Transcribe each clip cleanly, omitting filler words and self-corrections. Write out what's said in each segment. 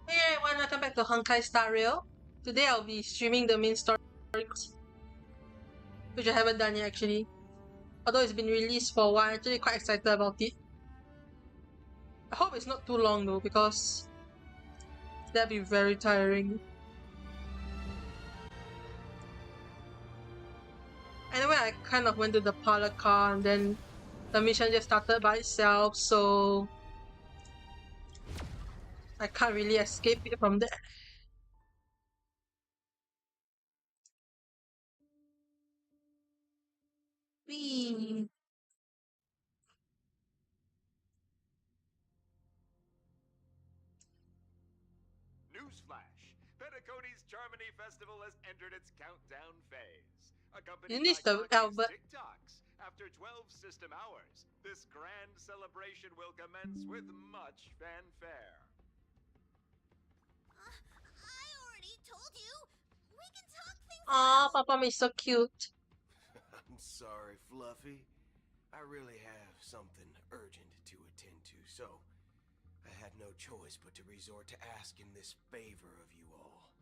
Hey everyone, welcome back to Honkai Star Rail. Today I'll be streaming the main story, which I haven't done yet actually. Although it's been released for a while, I'm actually quite excited about it. I hope it's not too long though, because that'd be very tiring. Anyway, I kind of went to the parlor car and then the mission just started by itself, so I can't really escape it from there. Whee! Newsflash! Penacony's Charmony Festival has entered its countdown phase. Accompanied Isn't this by the Conky's Albert? TikToks, after 12 system hours, this grand celebration will commence with much fanfare. I already told you. We can talk things Aw, out. Papa is so cute. I'm sorry, Fluffy. I really have something urgent to attend to, so I had no choice but to resort to asking this favor of you all.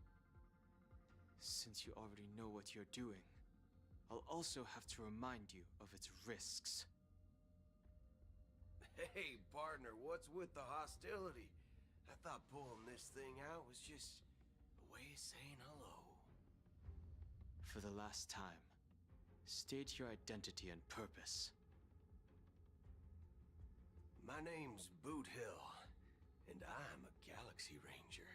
Since you already know what you're doing, I'll also have to remind you of its risks. Hey, partner, what's with the hostility? I thought pulling this thing out was just a way of saying hello. For the last time, state your identity and purpose. My name's Boot Hill, and I'm a Galaxy Ranger.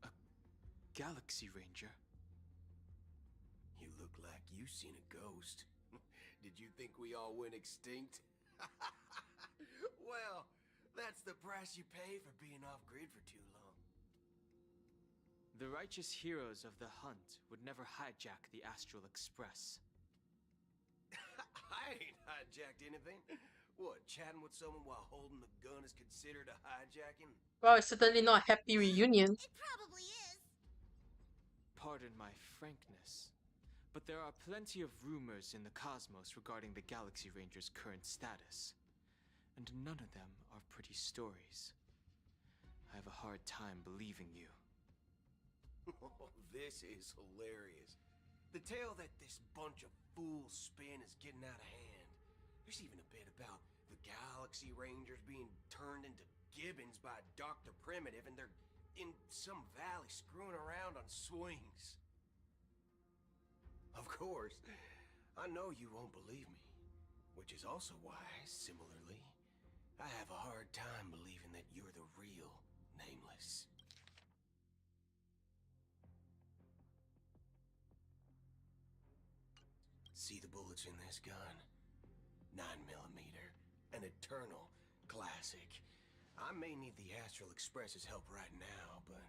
A Galaxy Ranger? You look like you've seen a ghost. Did you think we all went extinct? Well, that's the price you pay for being off-grid for too long. The righteous heroes of the hunt would never hijack the Astral Express. I ain't hijacked anything. What, chatting with someone while holding the gun is considered a hijacking? Well, it's certainly not a happy reunion. It probably is. Pardon my frankness, but there are plenty of rumors in the cosmos regarding the Galaxy Ranger's current status, and none of them are pretty stories. I have a hard time believing you. Oh, this is hilarious. The tale that this bunch of fools spin is getting out of hand. There's even a bit about the Galaxy Rangers being turned into gibbons by Dr. Primitive, and they're in some valley screwing around on swings. Of course, I know you won't believe me, which is also why, similarly, I have a hard time believing that you're the real Nameless. See the bullets in this gun? 9mm, an eternal classic. I may need the Astral Express's help right now, but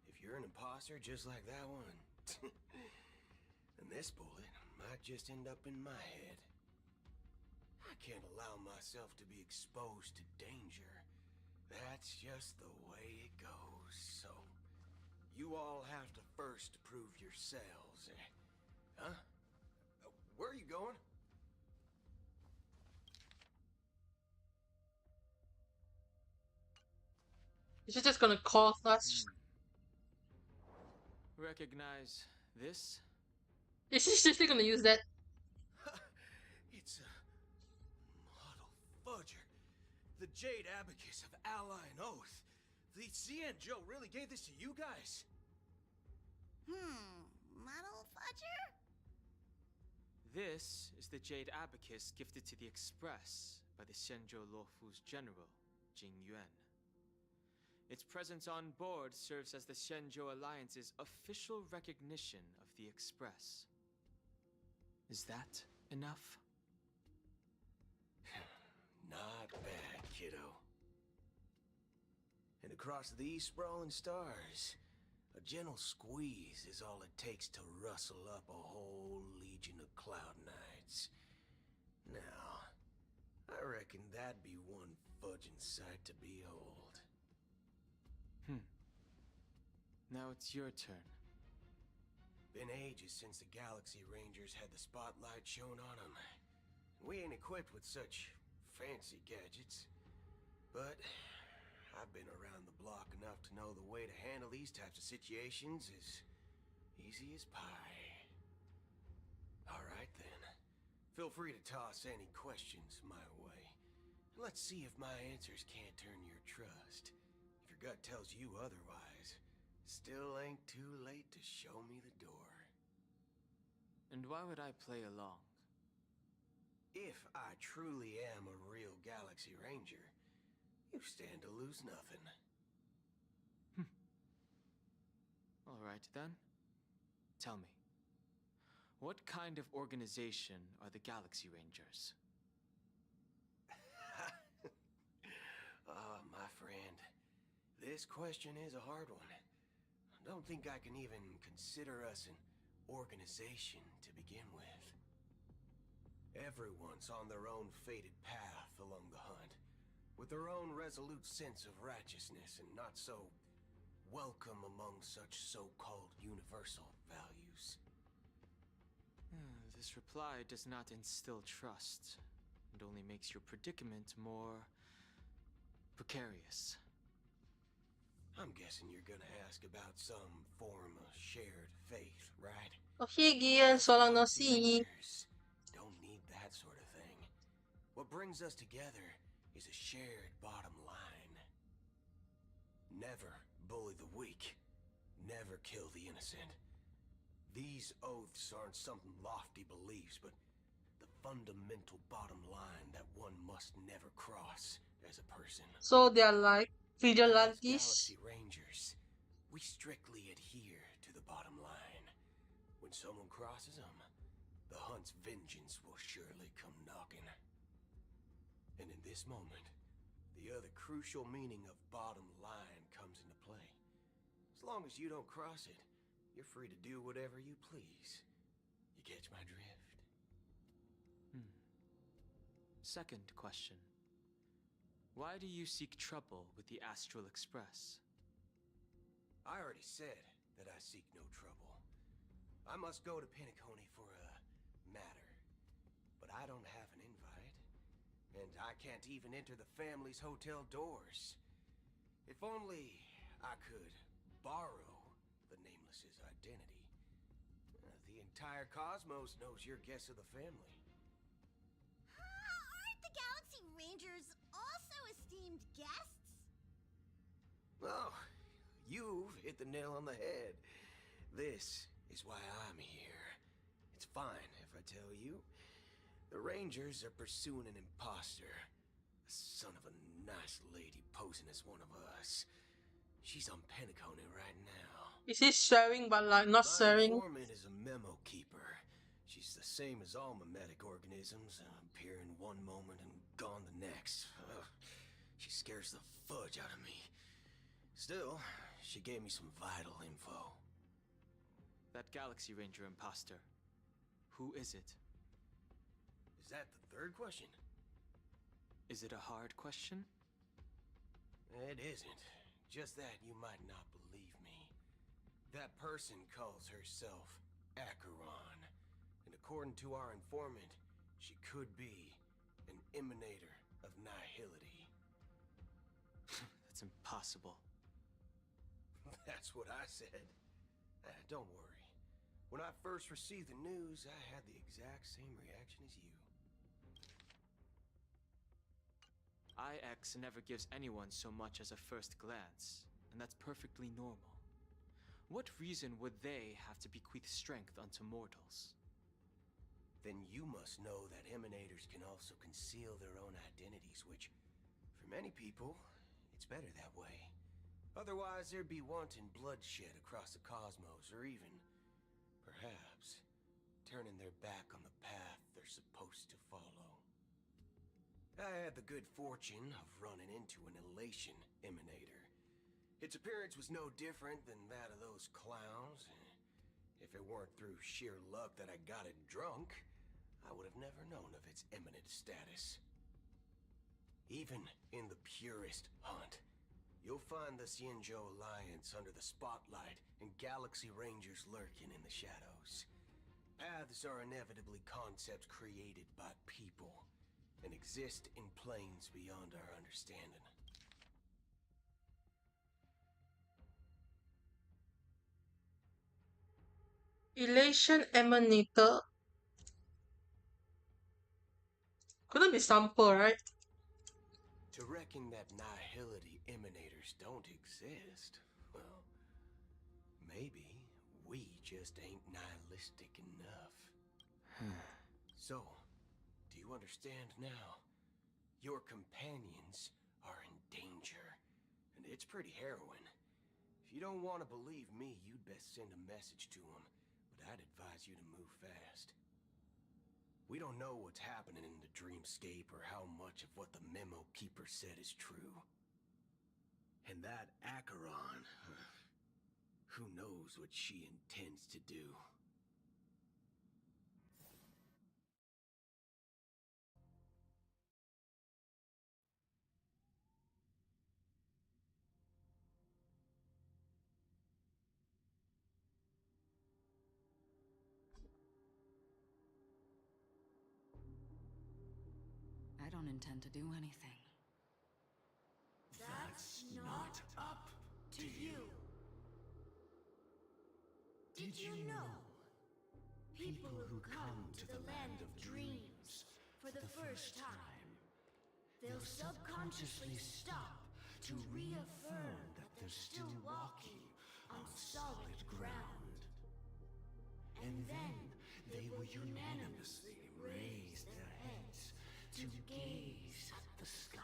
if you're an imposter just like that one, then this bullet might just end up in my head. I can't allow myself to be exposed to danger. That's just the way it goes, so you all have to first prove yourselves. Huh? Where are you going? Is she just gonna call us? Recognize this? Is she seriously gonna use that? It's a model fudger. The Jade Abacus of Ally and Oath. The CN Joe really gave this to you guys? Model fudger? This is the Jade Abacus gifted to the Express by the Shenzhou Luofu's general, Jing Yuan. Its presence on board serves as the Shenzhou Alliance's official recognition of the Express. Is that enough? Not bad, kiddo. And across these sprawling stars, a gentle squeeze is all it takes to rustle up a whole legion of Cloud Knights. Now, I reckon that'd be one fudging sight to behold. Now it's your turn. Been ages since the Galaxy Rangers had the spotlight shown on them. We ain't equipped with such fancy gadgets. But I've been around the block enough to know the way to handle these types of situations is easy as pie. All right, then. Feel free to toss any questions my way. Let's see if my answers can't turn your trust. If your gut tells you otherwise, still ain't too late to show me the door. And why would I play along? If I truly am a real Galaxy Ranger, you stand to lose nothing. All right, then. Tell me, what kind of organization are the Galaxy Rangers? Ah, my friend, this question is a hard one. I don't think I can even consider us an organization to begin with. Everyone's on their own fated path along the hunt, with their own resolute sense of righteousness and not so welcome among such so-called universal values. This reply does not instill trust. It only makes your predicament more precarious. I'm guessing you're gonna ask about some form of shared faith, right? O'Higgins, so long no see. Rangers don't need that sort of thing. What brings us together is a shared bottom line. Never bully the weak. Never kill the innocent. These oaths aren't some lofty beliefs, but the fundamental bottom line that one must never cross as a person. So they are like As vigilantes. Galaxy Rangers, we strictly adhere to the bottom line. When someone crosses them, the hunt's vengeance will surely come knocking. And in this moment, the other crucial meaning of bottom line comes into play. As long as you don't cross it, you're free to do whatever you please. You catch my drift? Second question. Why do you seek trouble with the Astral Express? I already said that I seek no trouble. I must go to Penacony for a matter. But I don't have an invite. And I can't even enter the family's hotel doors. If only I could borrow the Nameless's identity. The entire cosmos knows you're guests of the family. Aren't the Galaxy Rangers also esteemed guests? Oh, you've hit the nail on the head. This is why I'm here. It's fine if I tell you. The Rangers are pursuing an imposter. A son of a nice lady posing as one of us. She's on Penacony right now. Is he swearing but like not My swearing? informant is a memo keeper. She's the same as all mimetic organisms, appear in one moment and gone the next. She scares the fudge out of me. Still, she gave me some vital info. That Galaxy Ranger imposter. Who is it? Is that the third question? Is it a hard question? It isn't. Just that you might not believe me. That person calls herself Acheron. And according to our informant, she could be an emanator of nihility. That's impossible. That's what I said. Don't worry. When I first received the news, I had the exact same reaction as you. IX never gives anyone so much as a first glance, and that's perfectly normal. What reason would they have to bequeath strength unto mortals? Then you must know that emanators can also conceal their own identities, which, for many people, it's better that way. Otherwise, there'd be wanton bloodshed across the cosmos, or even, perhaps, turning their back on the path they're supposed to follow. I had the good fortune of running into an elation emanator. Its appearance was no different than that of those clowns. If it weren't through sheer luck that I got it drunk, I would have never known of its eminent status. Even in the purest hunt, you'll find the Xianzhou Alliance under the spotlight and Galaxy Rangers lurking in the shadows. Paths are inevitably concepts created by people and exist in planes beyond our understanding. Elation emanator. Couldn't be sample, right? To reckon that nihility emanators don't exist, well, maybe we just ain't nihilistic enough. So, do you understand now? Your companions are in danger, and it's pretty harrowing. If you don't want to believe me, you'd best send a message to them, but I'd advise you to move fast. We don't know what's happening in the dreamscape or how much of what the memo keeper said is true. And that Acheron, who knows what she intends to do. I don't intend to do anything. That's not up to you. Did you know? People who come to the land of dreams for the first time, they'll subconsciously stop to reaffirm that they're still walking on solid ground. And then they will unanimously raise their heads to gaze at the sky.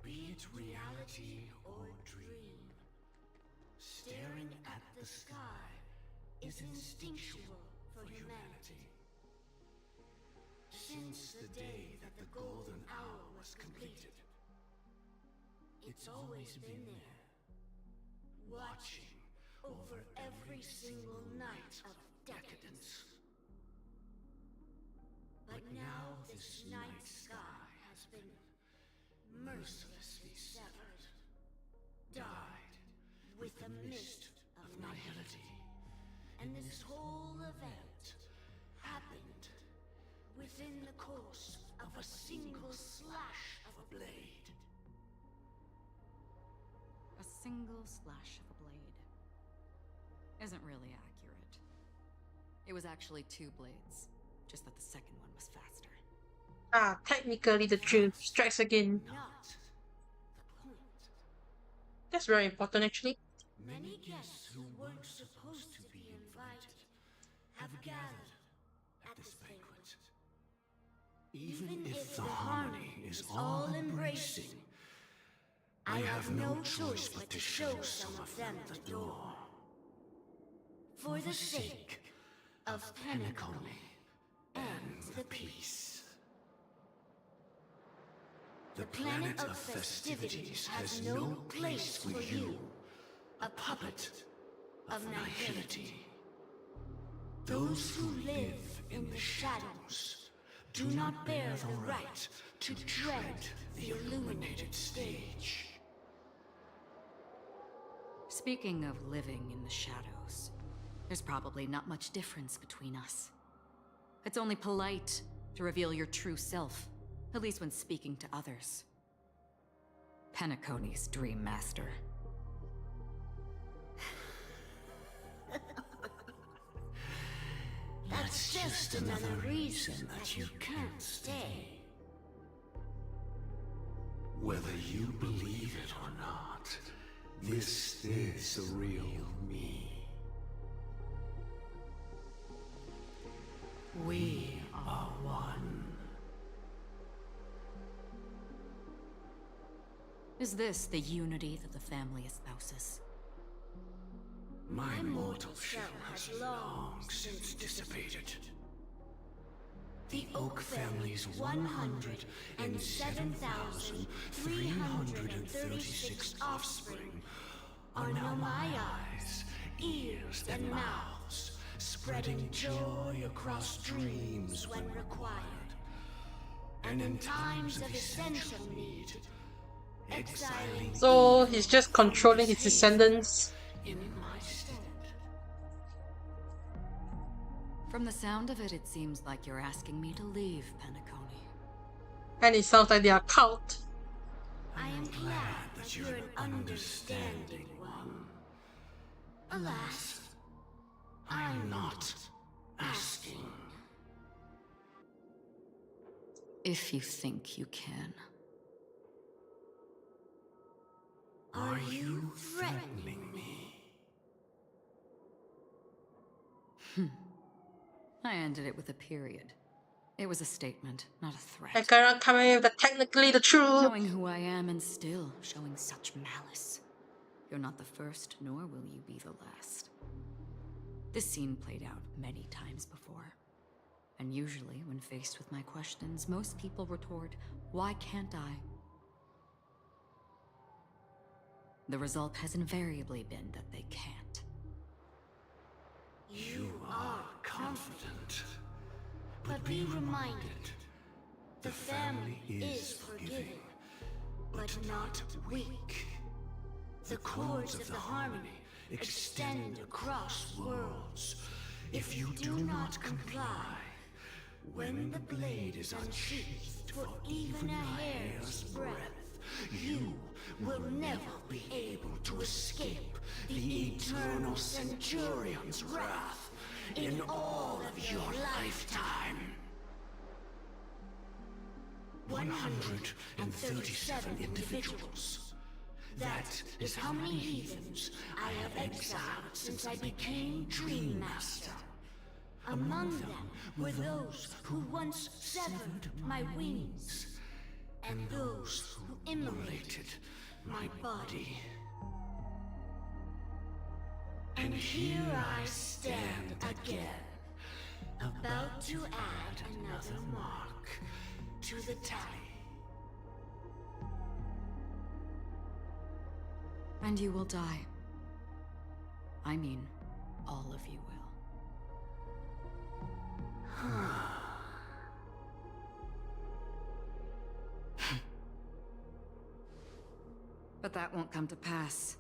Be it reality or dream, staring at the sky is instinctual for humanity. Since the day that the golden hour was completed, it's always been there, watching over every single night of decadence. But now this night sky has been mercilessly severed, dyed with the mist of nihility. And this whole event happened within the course of a single slash of a blade. A single slash of a blade isn't really accurate. It was actually 2 blades, just that the second one was faster. Ah, technically the truth strikes again. Not the point. That's very important actually. Many guests who weren't supposed to be invited have gathered at this banquet. Even if the harmony is all-embracing, I have no choice but to show some of them the door. For the sake of Penacony and the peace. The planet of festivities has no place for you, a puppet of nihility. Those who live in the shadows do not bear the right to tread the illuminated stage. Speaking of living in the shadows, there's probably not much difference between us. It's only polite to reveal your true self, at least when speaking to others. Penacony's Dream Master. That's just another reason that you can't stay. Whether you believe it or not, this is the real me. We are one. Is this the unity that the family espouses? My mortal shell has long since dissipated. The Oak family's 107,336 offspring are now my eyes, ears, and mouths, spreading joy across dreams when required. And in times of essential need, exiling So he's just controlling his descendants. in my stead. From the sound of it, it seems like you're asking me to leave Penacony. And it sounds like they are cult. I am glad that you're an understanding one. Alas, I'm not asking. If you think you can. Are you threatening? Threatening me. I ended it with a period. It was a statement, not a threat. I cannot come in with the technically the truth. Knowing who I am and still showing such malice. You're not the first, nor will you be the last. This scene played out many times before. And usually, when faced with my questions, most people retort, "Why can't I?" The result has invariably been that they can't. You are confident. But be reminded, the family is forgiving, but not weak. The cords of the harmony extend across worlds. If you do not comply, when the blade is unsheathed for even a hair's breadth, you will never be able to escape the eternal Centurion's wrath in all of your lifetime. 137 individuals. That is how many heathens I have exiled since I became Dream Master. Among them were those who once severed my wings, and those who immolated my body. And here I stand again, about to add another mark to the tally. And you will die. I mean, all of you will. But that won't come to pass.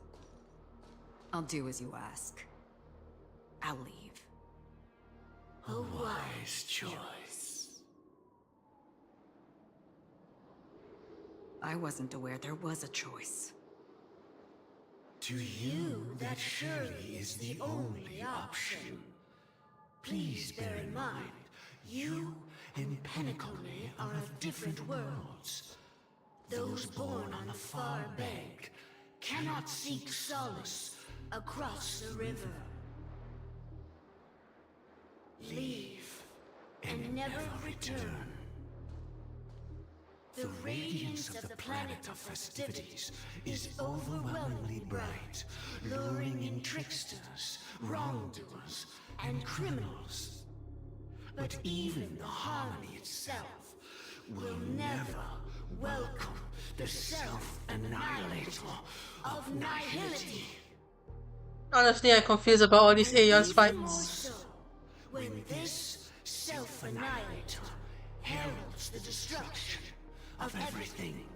I'll do as you ask. I'll leave. A wise choice. I wasn't aware there was a choice. To you, that surely is the only option. Please bear in mind, you and Penacony are of different worlds. Those born on the far bank cannot seek solace across the river. Leave and never return. The radiance of the planet of festivities is overwhelmingly bright, luring in tricksters, wrongdoers, and criminals. But even the harmony itself will never welcome the self-annihilator of nihility. Honestly, I'm confused about all these Aeon's Even fights. more so, when this self-annihilator heralds the destruction of everything.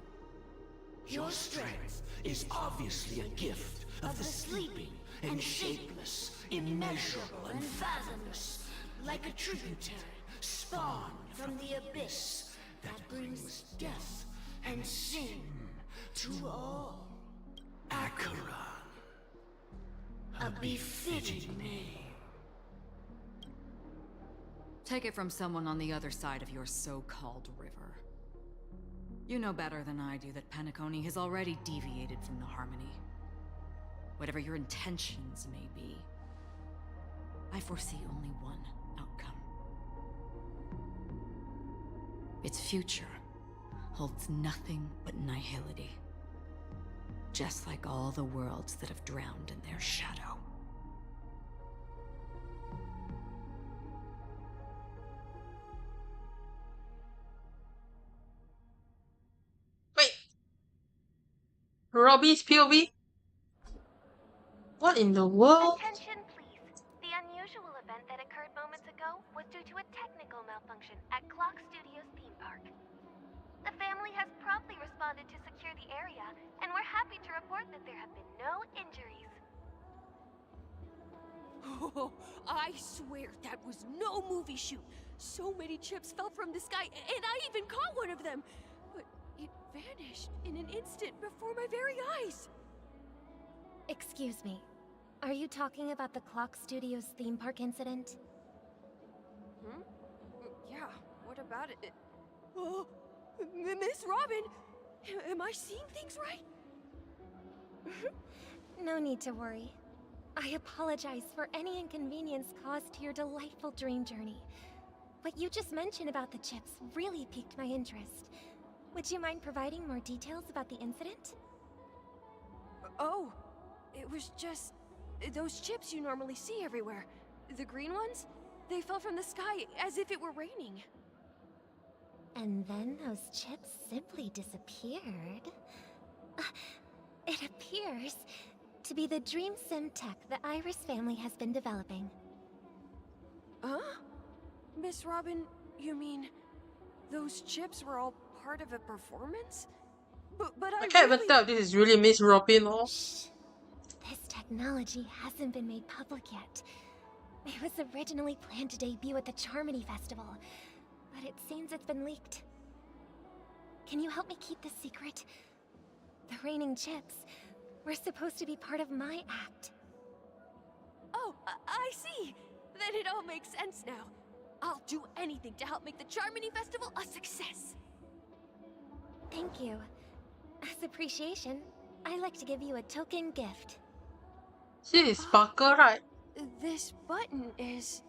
Your strength is obviously a gift of the sleeping and shapeless, immeasurable and fathomless, like a tributary spawned from the abyss that brings death and sin to all. Acheron. A befitting name. Take it from someone on the other side of your so-called river. You know better than I do that Penacony has already deviated from the harmony. Whatever your intentions may be, I foresee only one outcome. Its future holds nothing but nihility. Just like all the worlds that have drowned in their shadow. Wait. Robbie's POV? What in the world? Attention, please. The unusual event that occurred moments ago was due to a technical malfunction at Clock Studios theme park. The family has promptly responded to secure the area, and we're happy to report that there have been no injuries. Oh, I swear that was no movie shoot. So many chips fell from the sky, and I even caught one of them. But it vanished in an instant before my very eyes. Excuse me. Are you talking about the Clock Studios theme park incident? Hmm? Yeah, what about it? Oh, Miss Robin! Am I seeing things right? No need to worry. I apologize for any inconvenience caused to your delightful dream journey. What you just mentioned about the chips really piqued my interest. Would you mind providing more details about the incident? Oh, it was just those chips you normally see everywhere. The green ones? They fell from the sky as if it were raining. And then those chips simply disappeared. It appears to be the Dream Sim tech the Iris family has been developing. Huh? Miss Robin, you mean those chips were all part of a performance? But I I can't even really... tell if this is really Miss Robin or. Shh. This technology hasn't been made public yet. It was originally planned to debut at the Charmony Festival, but it seems it's been leaked. Can you help me keep this secret? The raining chips were supposed to be part of my act. Oh, I see. Then it all makes sense now. I'll do anything to help make the Charmony Festival a success. Thank you. As appreciation, I'd like to give you a token gift. This is Parker, right? This button is...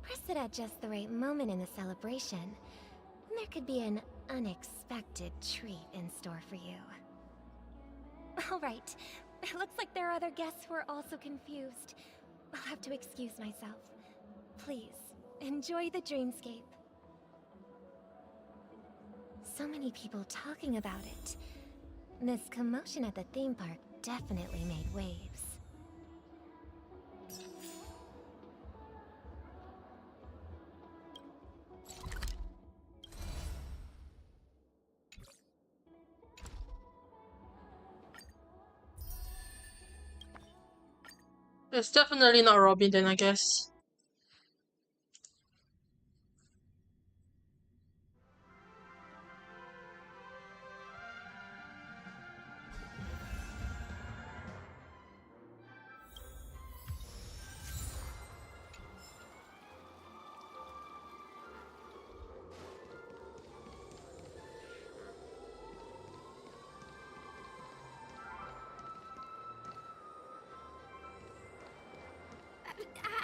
Press it at just the right moment in the celebration. There could be an unexpected treat in store for you. Alright, it looks like there are other guests who are also confused. I'll have to excuse myself. Please, enjoy the dreamscape. So many people talking about it. This commotion at the theme park definitely made waves. It's definitely not Robin then, I guess.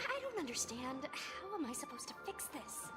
I don't understand. How am I supposed to fix this?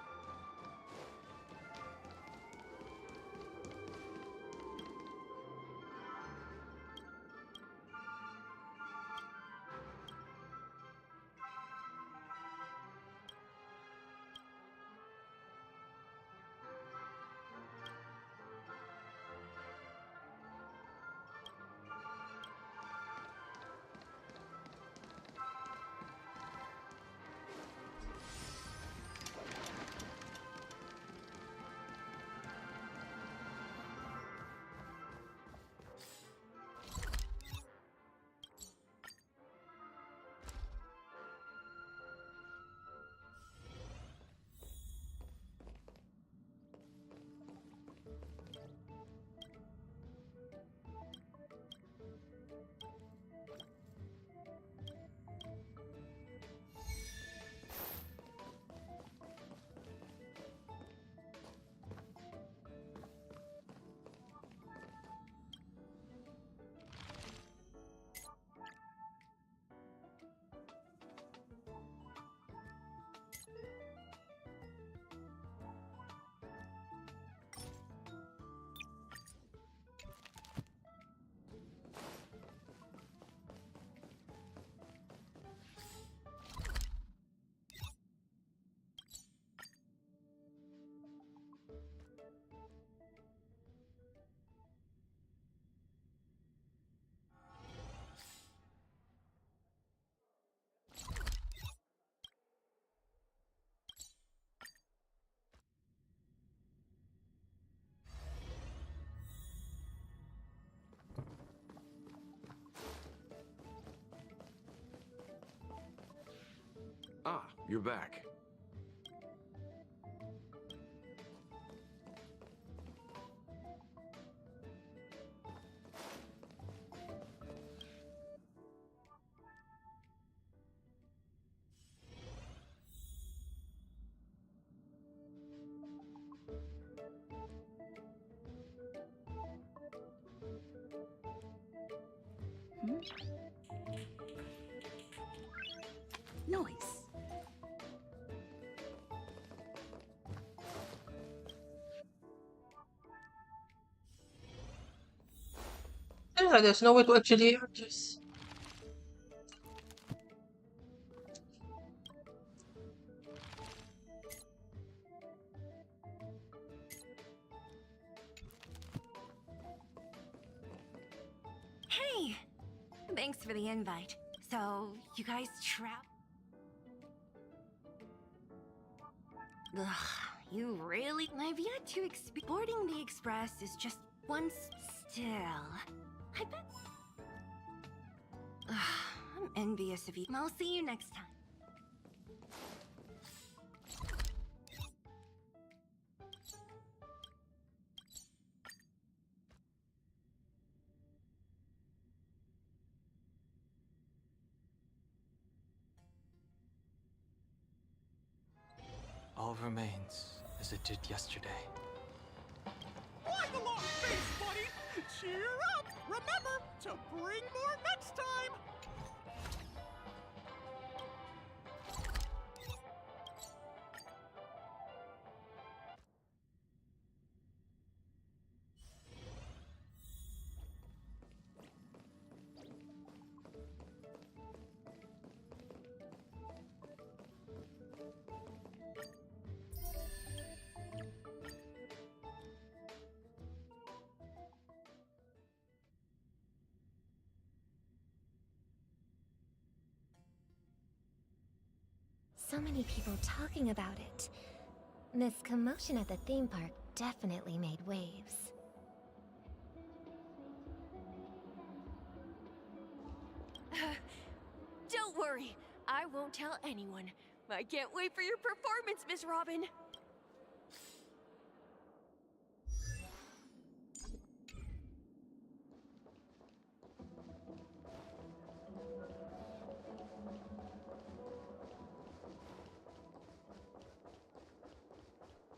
Ah, you're back. Nice. Seems like there's no way to actually just. Hey! Thanks for the invite. So, you guys Ugh, you really? I've yet to boarding the express is just once still. I bet. Ugh, I'm envious of you. I'll see you next time. All remains as it did yesterday. Why the long face, buddy? Cheer up! Remember to bring more next time! So many people talking about it. This commotion at the theme park definitely made waves. Don't worry, I won't tell anyone. I can't wait for your performance, Miss Robin.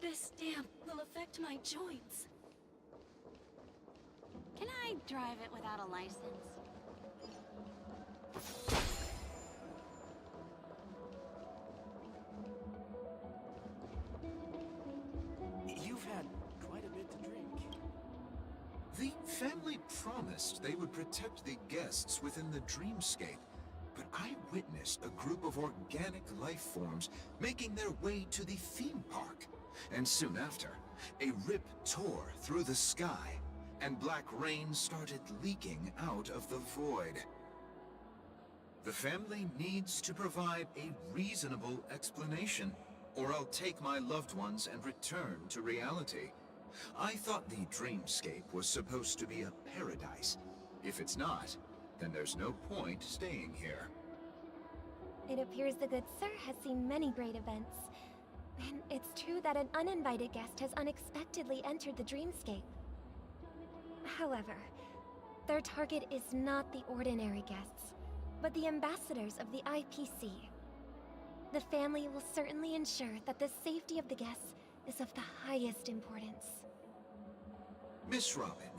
This damp will affect my joints. Can I drive it without a license? You've had quite a bit to drink. The family promised they would protect the guests within the dreamscape, but I witnessed a group of organic life forms making their way to the theme park. And soon after, a rip tore through the sky, and black rain started leaking out of the void. The family needs to provide a reasonable explanation, or I'll take my loved ones and return to reality. I thought the dreamscape was supposed to be a paradise. If it's not, then there's no point staying here. It appears the good sir has seen many great events. And it's true that an uninvited guest has unexpectedly entered the dreamscape. However, their target is not the ordinary guests, but the ambassadors of the IPC. The family will certainly ensure that the safety of the guests is of the highest importance. Miss Robin,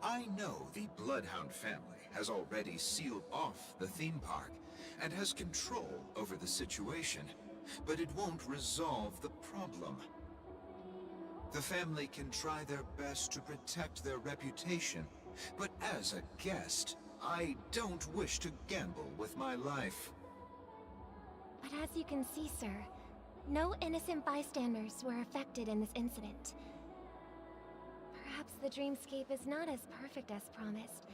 I know the Bloodhound family has already sealed off the theme park and has control over the situation, but it won't resolve the problem. The family can try their best to protect their reputation, but as a guest, I don't wish to gamble with my life. But as you can see, sir, no innocent bystanders were affected in this incident. Perhaps the dreamscape is not as perfect as promised,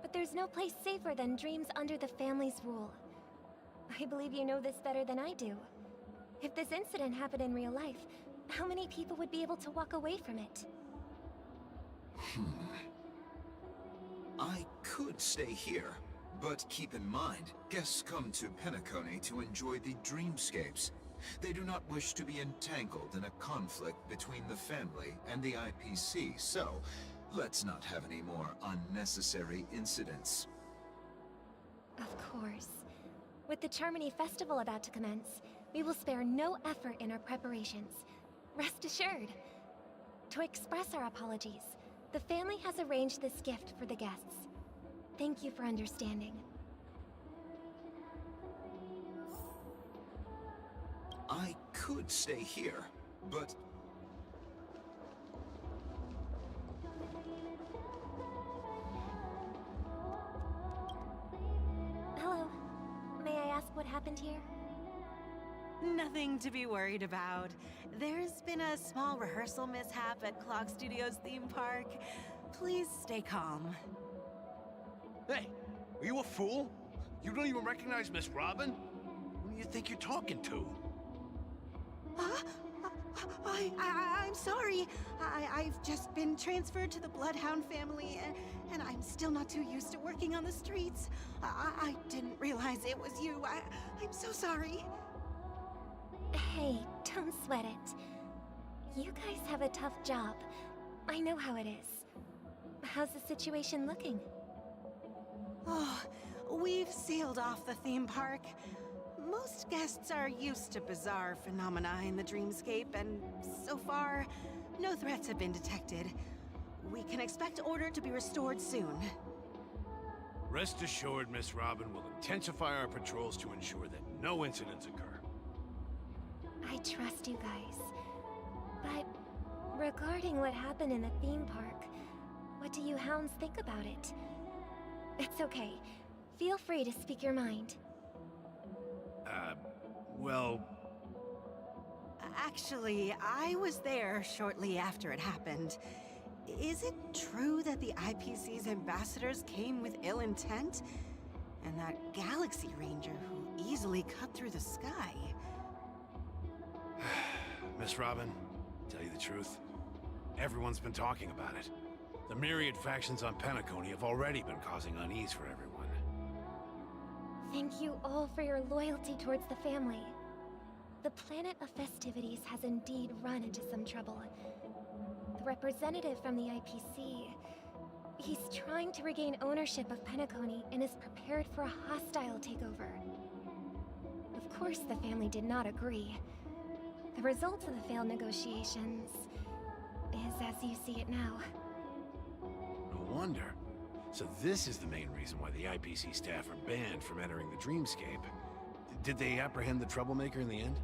but there's no place safer than dreams under the family's rule. I believe you know this better than I do. If this incident happened in real life, how many people would be able to walk away from it? I could stay here, but keep in mind, guests come to Penacony to enjoy the dreamscapes. They do not wish to be entangled in a conflict between the family and the IPC, so let's not have any more unnecessary incidents. Of course. With the Charmony Festival about to commence, we will spare no effort in our preparations. Rest assured. To express our apologies, the family has arranged this gift for the guests. Thank you for understanding. I could stay here, but Hello. May I ask what happened here? Nothing to be worried about. There's been a small rehearsal mishap at Clock Studios theme park. Please stay calm. Hey, are you a fool? You don't even recognize Miss Robin? Who do you think you're talking to? Huh? I'm sorry. I've just been transferred to the Bloodhound family, and I'm still not too used to working on the streets. I didn't realize it was you. I'm so sorry. Hey, don't sweat it. You guys have a tough job. I know how it is. How's the situation looking? Oh, we've sealed off the theme park. Most guests are used to bizarre phenomena in the dreamscape, and so far, no threats have been detected. We can expect order to be restored soon. Rest assured, Miss Robin will intensify our patrols to ensure that no incidents occur. I trust you guys. But regarding what happened in the theme park, what do you hounds think about it? It's okay. Feel free to speak your mind. Well... Actually, I was there shortly after it happened. Is it true that the IPC's ambassadors came with ill intent? And that Galaxy Ranger who easily cut through the sky? Miss Robin, tell you the truth, everyone's been talking about it. The myriad factions on Penacony have already been causing unease for everyone. Thank you all for your loyalty towards the family. The planet of festivities has indeed run into some trouble. The representative from the IPC... he's trying to regain ownership of Penacony and is prepared for a hostile takeover. Of course, the family did not agree. The result of the failed negotiations is as you see it now. No wonder. So this is the main reason why the IPC staff are banned from entering the dreamscape. Did they apprehend the troublemaker in the end?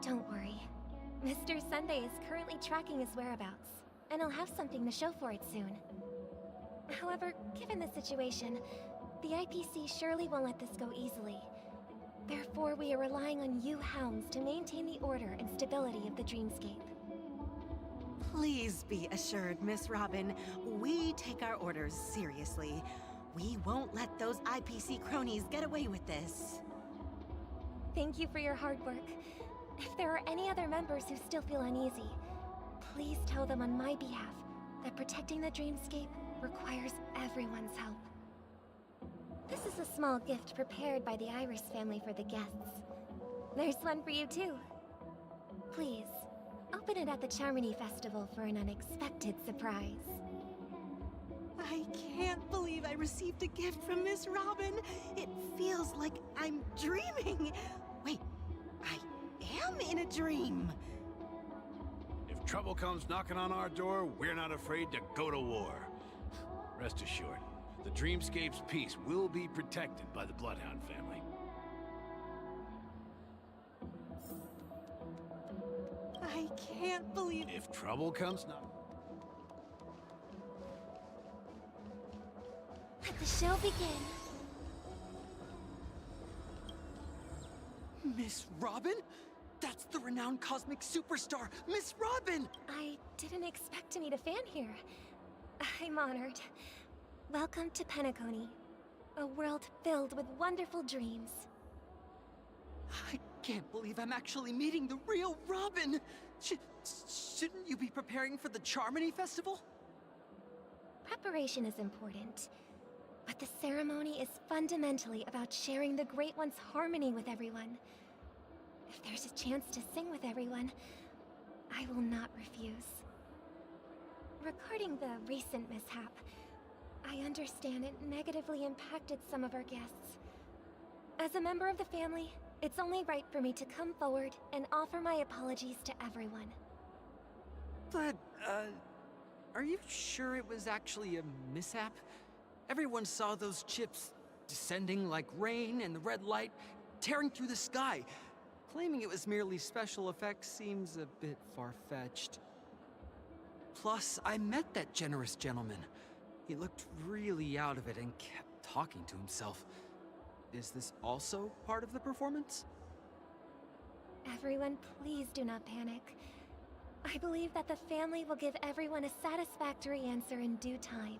Don't worry. Mr. Sunday is currently tracking his whereabouts, and I'll have something to show for it soon. However, given the situation, the IPC surely won't let this go easily. Therefore, we are relying on you hounds to maintain the order and stability of the dreamscape. Please be assured, Miss Robin, we take our orders seriously. We won't let those IPC cronies get away with this. Thank you for your hard work. If there are any other members who still feel uneasy, please tell them on my behalf that protecting the dreamscape requires everyone's help. This is a small gift prepared by the Iris family for the guests. There's one for you too. Please, open it at the Charmony Festival for an unexpected surprise. I can't believe I received a gift from Miss Robin. It feels like I'm dreaming. Wait, I am in a dream. If trouble comes knocking on our door, we're not afraid to go to war. Rest assured, the dreamscape's peace will be protected by the Bloodhound family. I can't believe... If trouble comes knocking... Let the show begin. Miss Robin? That's the renowned cosmic superstar, Miss Robin! I didn't expect to meet a fan here. I'm honored. Welcome to Penacony, a world filled with wonderful dreams. I can't believe I'm actually meeting the real Robin! Shouldn't you be preparing for the Charmony Festival? Preparation is important, but the ceremony is fundamentally about sharing the Great One's harmony with everyone. If there's a chance to sing with everyone, I will not refuse. Regarding the recent mishap, I understand it negatively impacted some of our guests. As a member of the family, it's only right for me to come forward and offer my apologies to everyone. But, are you sure it was actually a mishap? Everyone saw those chips descending like rain and the red light tearing through the sky. Claiming it was merely special effects seems a bit far-fetched. Plus, I met that generous gentleman. He looked really out of it and kept talking to himself. Is this also part of the performance? Everyone, please do not panic. I believe that the family will give everyone a satisfactory answer in due time.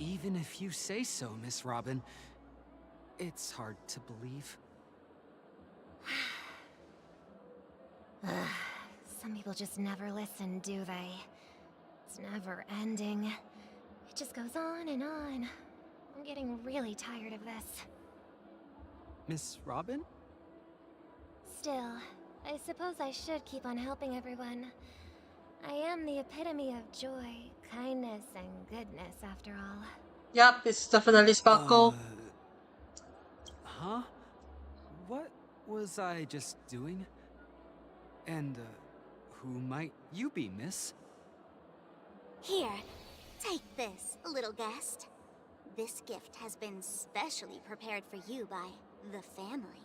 Even if you say so, Miss Robin, it's hard to believe. Some people just never listen, do they? It's never ending. It just goes on and on. I'm getting really tired of this. Miss Robin? Still, I suppose I should keep on helping everyone. I am the epitome of joy, kindness, and goodness, after all. Yep, it's definitely Sparkle. Huh? What was I just doing? And, who might you be, miss? Here, take this, little guest. This gift has been specially prepared for you by the family.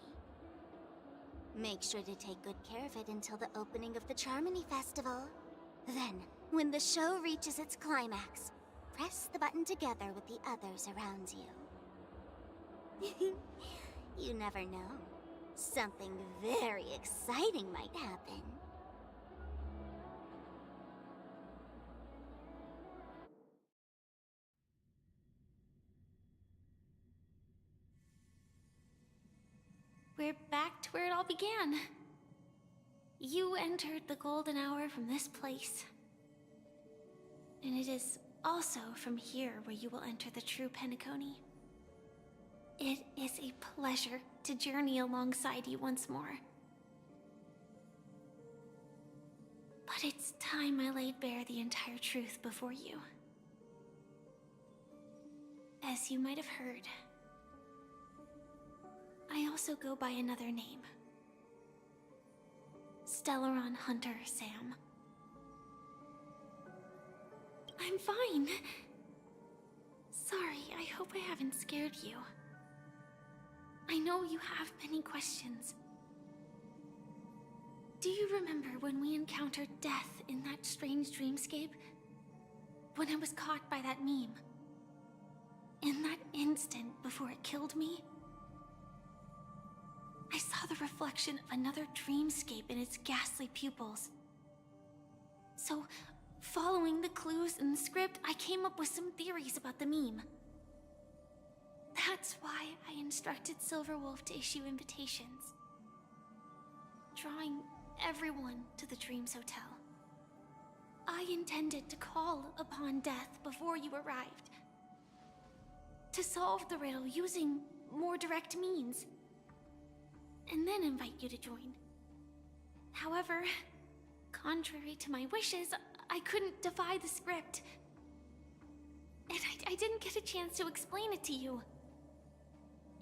Make sure to take good care of it until the opening of the Charmony Festival. Then, when the show reaches its climax, press the button together with the others around you. You never know. Something very exciting might happen. We're back to where it all began. You entered the golden hour from this place. And it is also from here where you will enter the true Penacony. It is a pleasure to journey alongside you once more. But it's time I laid bare the entire truth before you. As you might have heard, I also go by another name. Stellaron Hunter Sam. I'm fine. Sorry, I hope I haven't scared you. I know you have many questions. Do you remember when we encountered death in that strange dreamscape? When I was caught by that meme? In that instant before it killed me? I saw the reflection of another dreamscape in its ghastly pupils. So, following the clues in the script, I came up with some theories about the meme. That's why I instructed Silverwolf to issue invitations, drawing everyone to the Dreams Hotel. I intended to call upon death before you arrived, to solve the riddle using more direct means, and then invite you to join. However, contrary to my wishes, I couldn't defy the script. And I didn't get a chance to explain it to you.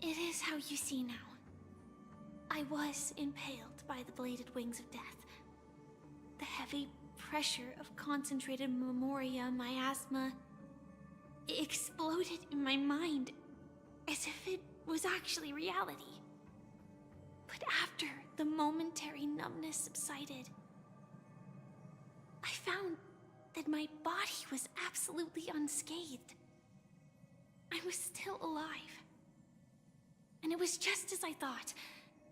It is how you see now. I was impaled by the bladed wings of death. The heavy pressure of concentrated memoria miasma exploded in my mind as if it was actually reality. But after the momentary numbness subsided, I found that my body was absolutely unscathed. I was still alive. And it was just as I thought.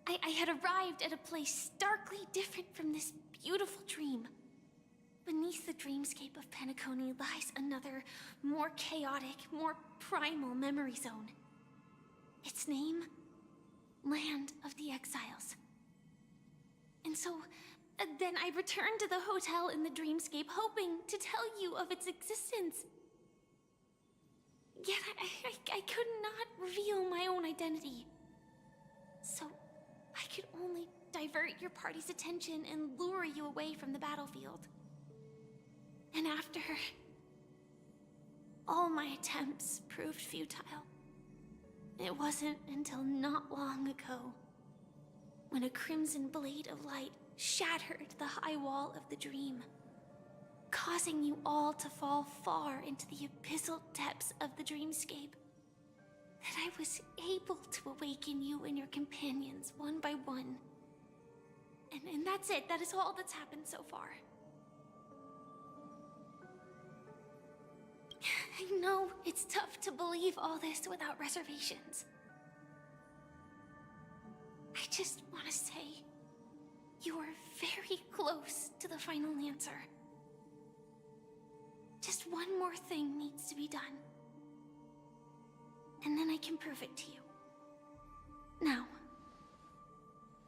I had arrived at a place starkly different from this beautiful dream. Beneath the dreamscape of Penacony lies another, more chaotic, more primal memory zone. Its name? Land of the Exiles. And so, then I returned to the hotel in the dreamscape, hoping to tell you of its existence. Yet I could not reveal my own identity. So, I could only divert your party's attention and lure you away from the battlefield. And after, all my attempts proved futile. It wasn't until not long ago, when a crimson blade of light shattered the high wall of the dream, causing you all to fall far into the abyssal depths of the dreamscape. That I was able to awaken you and your companions one by one. And that's it. That is all that's happened so far. I know it's tough to believe all this without reservations. I just want to say, you are very close to the final answer. Just one more thing needs to be done. And then I can prove it to you. Now,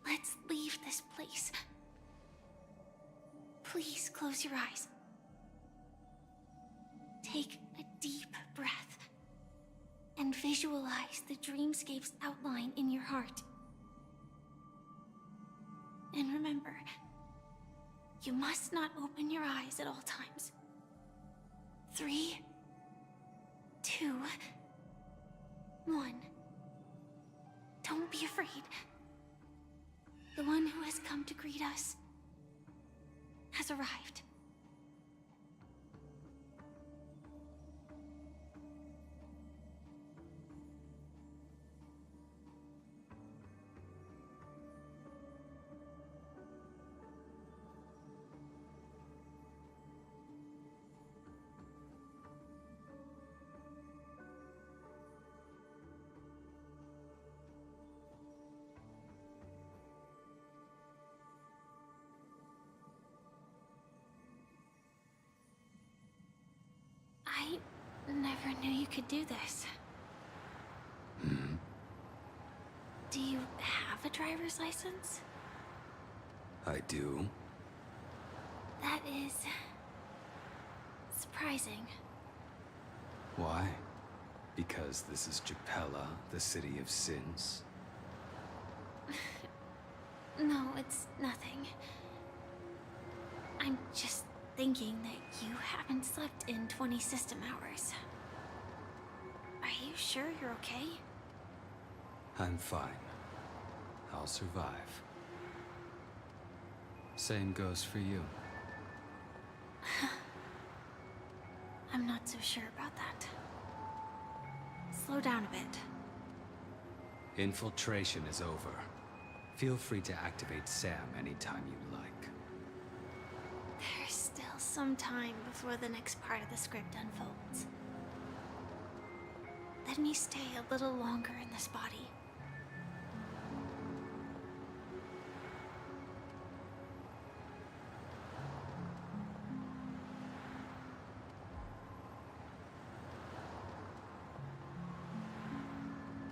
let's leave this place. Please close your eyes. Take a deep breath and visualize the dreamscape's outline in your heart. And remember, you must not open your eyes at all times. 3, 2, 1. Don't be afraid. The one who has come to greet us has arrived. I never knew you could do this. Do you have a driver's license? I do. That is surprising. Why? Because this is Japella, the city of sins? No, it's nothing. I'm just thinking that you haven't slept in 20 system hours. Are you sure you're okay? I'm fine. I'll survive. Same goes for you. I'm not so sure about that. Slow down a bit. Infiltration is over. Feel free to activate Sam anytime you like. There's still some time before the next part of the script unfolds. Let me stay a little longer in this body.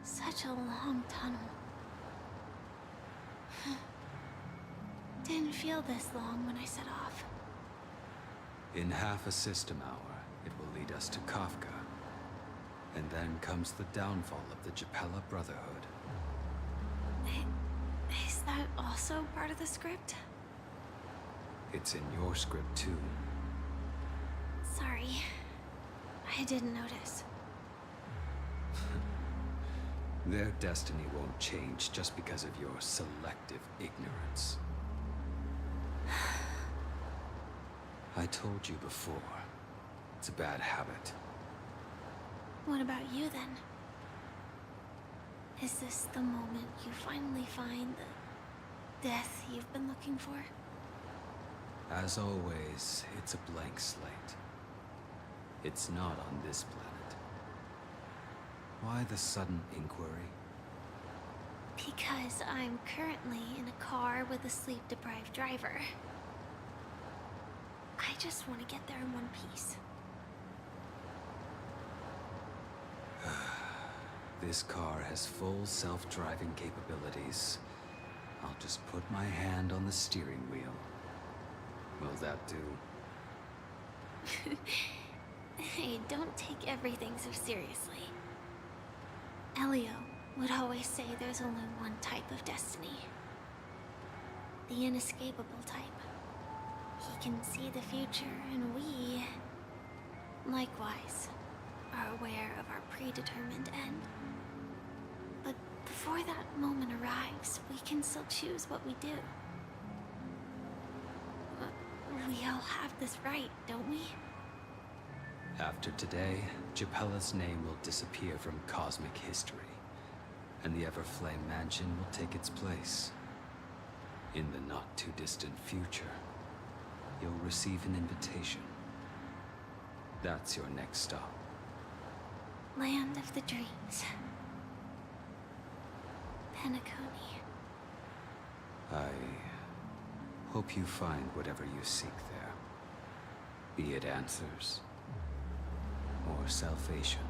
Such a long tunnel. Didn't feel this long when I set off. In half a system hour, it will lead us to Kafka. And then comes the downfall of the Japella Brotherhood. Is that also part of the script? It's in your script too. Sorry. I didn't notice. Their destiny won't change just because of your selective ignorance. I told you before, it's a bad habit. What about you then? Is this the moment you finally find the death you've been looking for? As always, it's a blank slate. It's not on this planet. Why the sudden inquiry? Because I'm currently in a car with a sleep-deprived driver. I just want to get there in one piece. This car has full self-driving capabilities. I'll just put my hand on the steering wheel. Will that do? Hey, don't take everything so seriously. Elio would always say there's only one type of destiny. The inescapable type. He can see the future, and we, likewise, are aware of our predetermined end. But before that moment arrives, we can still choose what we do. We all have this right, don't we? After today, Japella's name will disappear from cosmic history, and the Everflame Mansion will take its place. In the not-too-distant future, you'll receive an invitation. That's your next stop. Land of the Dreams. Penacony. I hope you find whatever you seek there. Be it answers or salvation.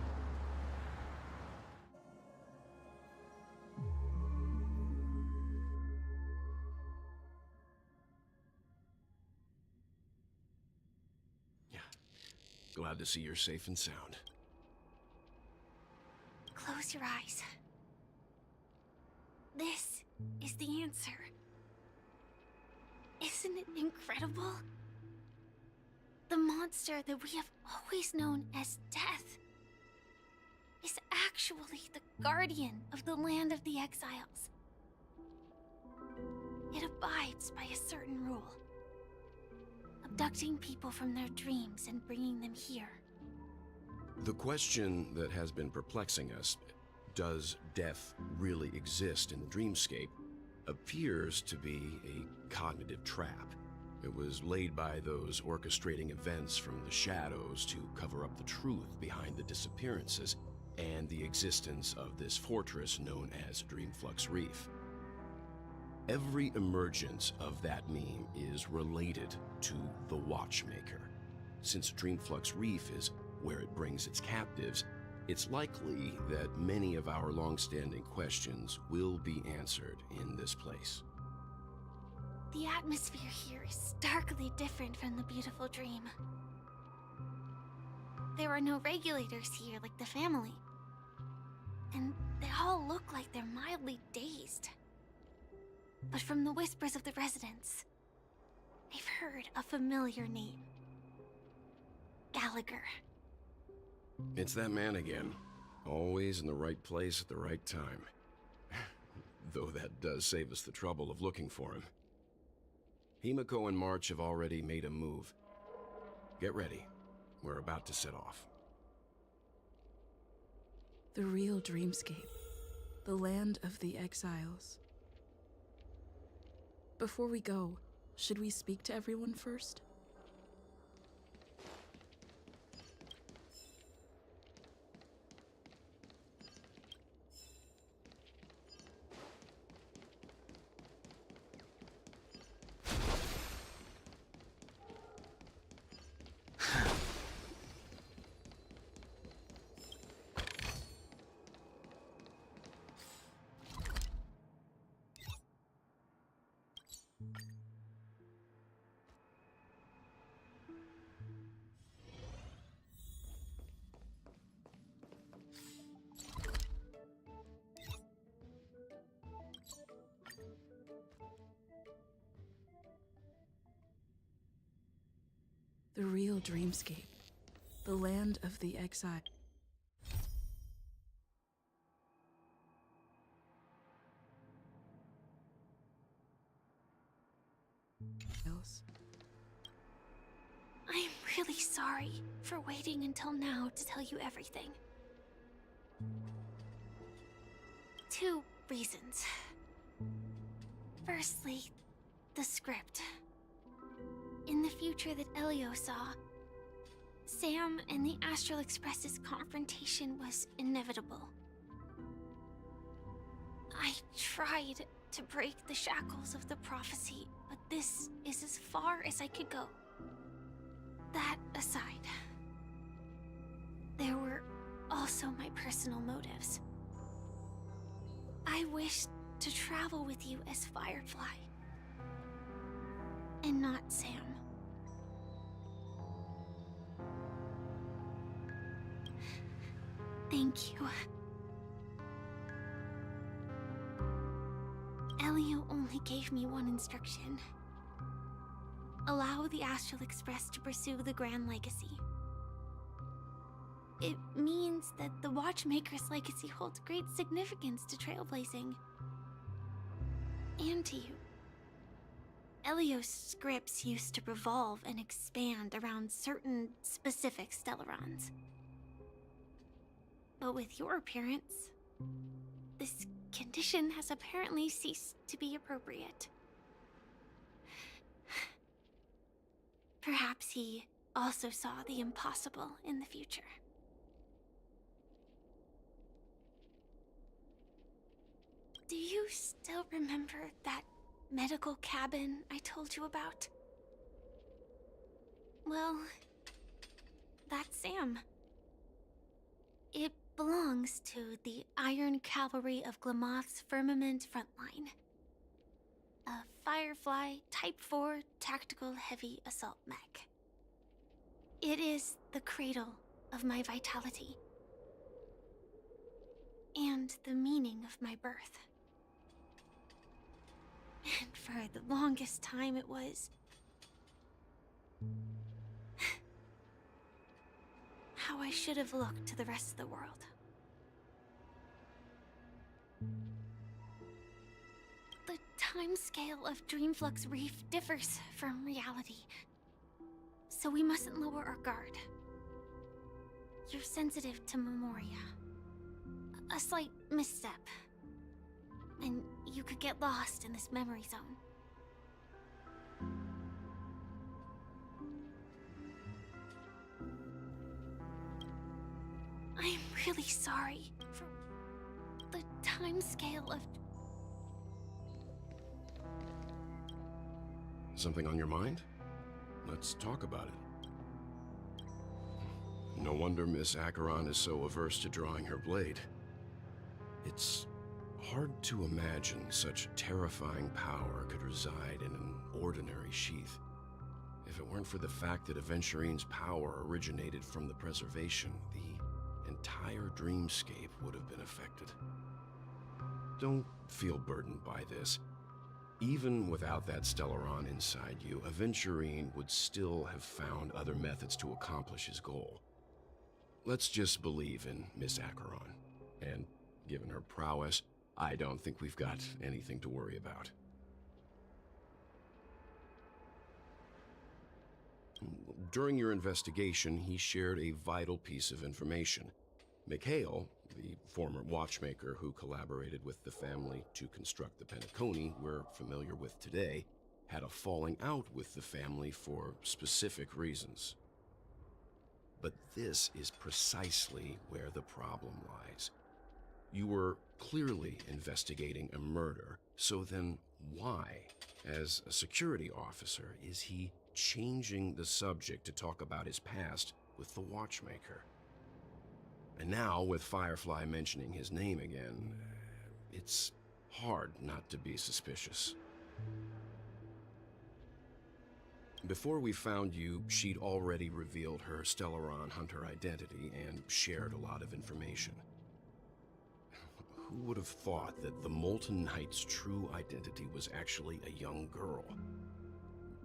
Glad to see you're safe and sound. Close your eyes. This is the answer. Isn't it incredible? The monster that we have always known as Death is actually the guardian of the land of the exiles. It abides by a certain rule. Abducting people from their dreams and bringing them here. The question that has been perplexing us, does death really exist in the dreamscape, appears to be a cognitive trap. It was laid by those orchestrating events from the shadows to cover up the truth behind the disappearances and the existence of this fortress known as Dreamflux Reef. Every emergence of that meme is related to the Watchmaker. Since Dreamflux Reef is where it brings its captives, it's likely that many of our long-standing questions will be answered in this place. The atmosphere here is starkly different from the beautiful dream. There are no regulators here like the family. And they all look like they're mildly dazed. But from the whispers of the residents, they've heard a familiar name. Gallagher. It's that man again. Always in the right place at the right time. Though that does save us the trouble of looking for him. Himiko and March have already made a move. Get ready. We're about to set off. The real dreamscape. The land of the exiles. Before we go, should we speak to everyone first? The real dreamscape. The land of the exiles. I'm really sorry for waiting until now to tell you everything. 2 reasons. Firstly, the script. In the future that Elio saw, Sam and the Astral Express's confrontation was inevitable. I tried to break the shackles of the prophecy, but this is as far as I could go. That aside, there were also my personal motives. I wished to travel with you as Firefly, and not Sam. Thank you. Elio only gave me one instruction. Allow the Astral Express to pursue the Grand Legacy. It means that the Watchmaker's legacy holds great significance to trailblazing. And to you. Elios scripts used to revolve and expand around certain specific Stellarons. But with your appearance, this condition has apparently ceased to be appropriate. Perhaps he also saw the impossible in the future. Do you still remember that medical cabin I told you about? Well, that's Sam. It belongs to the Iron Cavalry of Glamoth's Firmament Frontline. A Firefly Type 4 Tactical Heavy Assault Mech. It is the cradle of my vitality. And the meaning of my birth. And for the longest time it was... how I should have looked to the rest of the world. The timescale of Dreamflux Reef differs from reality, so we mustn't lower our guard. You're sensitive to Memoria. A slight misstep, and you could get lost in this memory zone. I'm really sorry for the timescale of... Something on your mind? Let's talk about it. No wonder Miss Acheron is so averse to drawing her blade. It's hard to imagine such terrifying power could reside in an ordinary sheath. If it weren't for the fact that Aventurine's power originated from the preservation, the entire dreamscape would have been affected. Don't feel burdened by this. Even without that Stellaron inside you, Aventurine would still have found other methods to accomplish his goal. Let's just believe in Miss Acheron, and given her prowess, I don't think we've got anything to worry about. During your investigation, he shared a vital piece of information. Mikhail, the former watchmaker who collaborated with the family to construct the Penacony we're familiar with today, had a falling out with the family for specific reasons. But this is precisely where the problem lies. You were clearly investigating a murder, so then why, as a security officer, is he changing the subject to talk about his past with the watchmaker? And now, with Firefly mentioning his name again, it's hard not to be suspicious. Before we found you, she'd already revealed her Stellaron Hunter identity and shared a lot of information. Who would have thought that the Molten Knight's true identity was actually a young girl?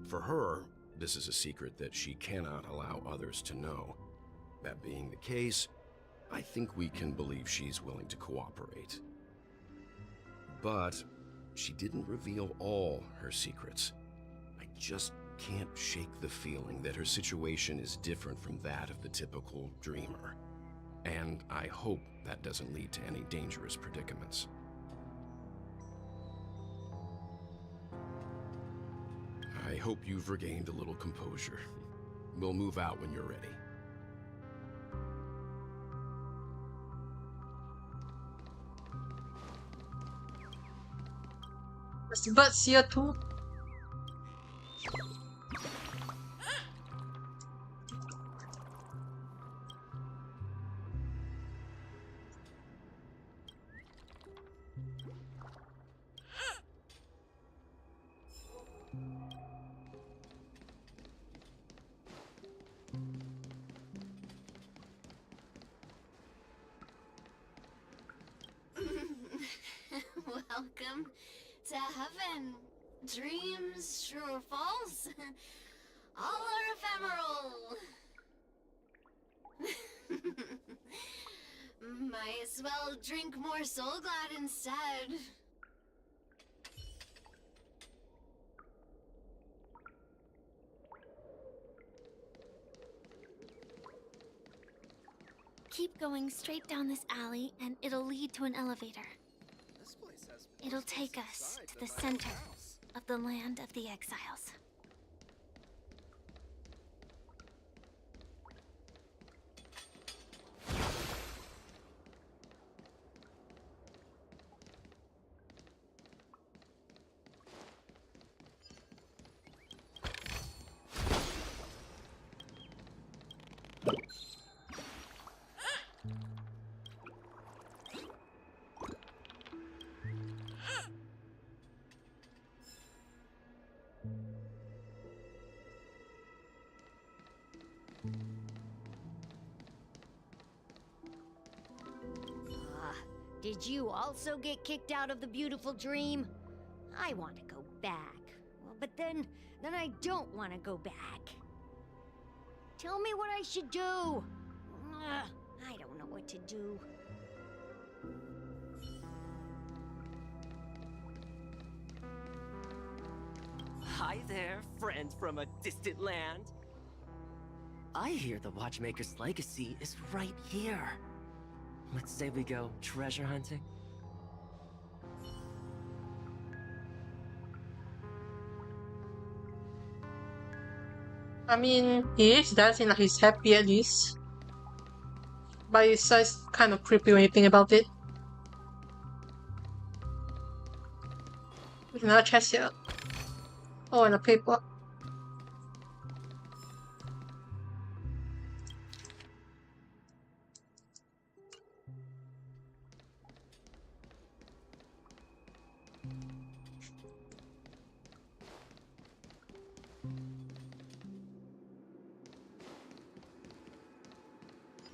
For her, this is a secret that she cannot allow others to know. That being the case, I think we can believe she's willing to cooperate. But she didn't reveal all her secrets. I just can't shake the feeling that her situation is different from that of the typical dreamer. And I hope that doesn't lead to any dangerous predicaments. I hope you've regained a little composure. We'll move out when you're ready. Mr. Butt's here too. Welcome to heaven. Dreams, true or false, all are ephemeral. Might as well drink more Soul Glad instead. Keep going straight down this alley, and it'll lead to an elevator. It'll take us to the center of the land of the exiles. Did you also get kicked out of the beautiful dream? I want to go back. Well, but then I don't want to go back. Tell me what I should do. I don't know what to do. Hi there, friends from a distant land. I hear the Watchmaker's legacy is right here. Let's say we go treasure hunting. I mean, he is dancing like he's happy at least. But it's just kind of creepy when you think about it. There's another chest here. Oh, and a paper.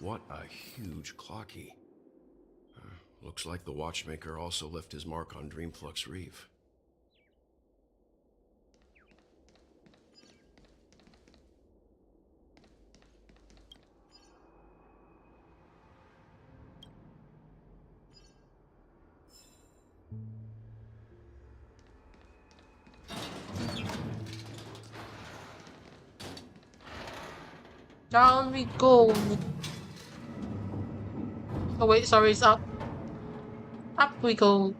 What a huge clocky. Looks like the Watchmaker also left his mark on Dreamflux Reef. Down we go. Oh wait, sorry, it's up. Up we go.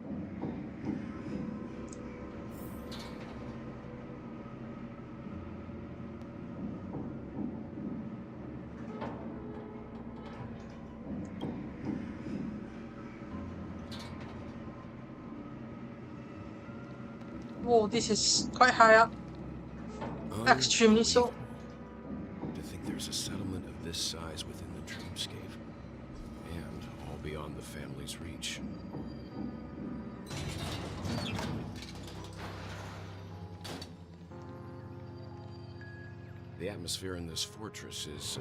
Whoa, this is quite high up. Extremely so. To think there's a settlement of this size within the dreamscape, and all beyond the family's reach. The atmosphere in this fortress is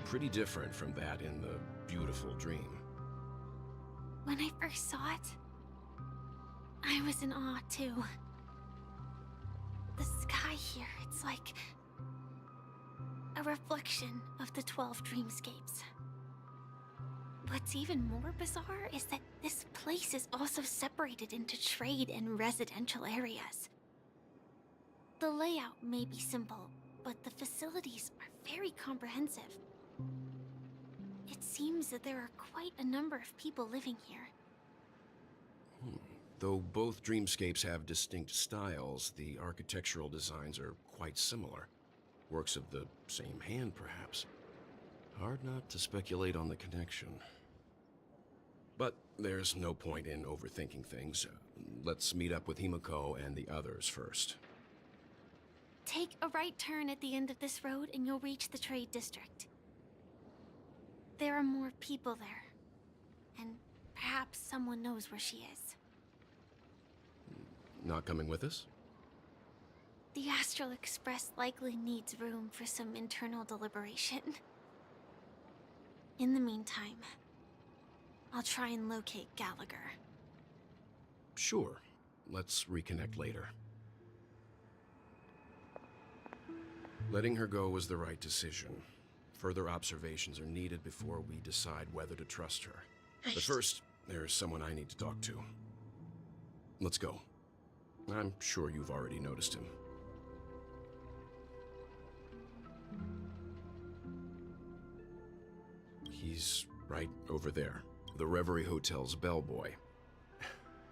pretty different from that in the beautiful dream. When I first saw it, I was in awe too. The sky here, it's like a reflection of the 12 dreamscapes. What's even more bizarre is that this place is also separated into trade and residential areas. The layout may be simple, but the facilities are very comprehensive. It seems that there are quite a number of people living here. Though both dreamscapes have distinct styles, the architectural designs are quite similar. Works of the same hand, perhaps. Hard not to speculate on the connection. But there's no point in overthinking things. Let's meet up with Himiko and the others first. Take a right turn at the end of this road and you'll reach the trade district. There are more people there. And perhaps someone knows where she is. Not coming with us? The Astral Express likely needs room for some internal deliberation. In the meantime, I'll try and locate Gallagher. Sure. Let's reconnect later. Letting her go was the right decision. Further observations are needed before we decide whether to trust her. But first, there's someone I need to talk to. Let's go. I'm sure you've already noticed him. He's right over there. The Reverie Hotel's bellboy.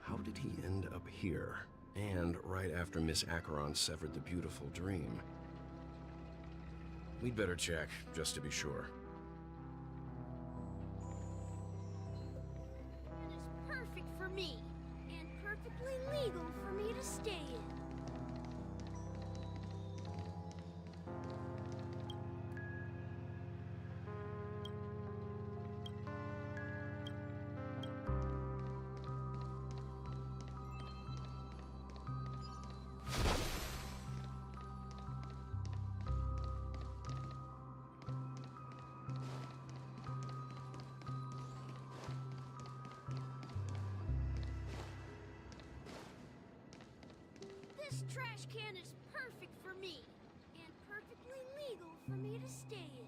How did he end up here? And right after Miss Acheron severed the beautiful dream. We'd better check, just to be sure. It is perfect for me, and perfectly legal for me to stay in. This trash can is perfect for me, and perfectly legal for me to stay in.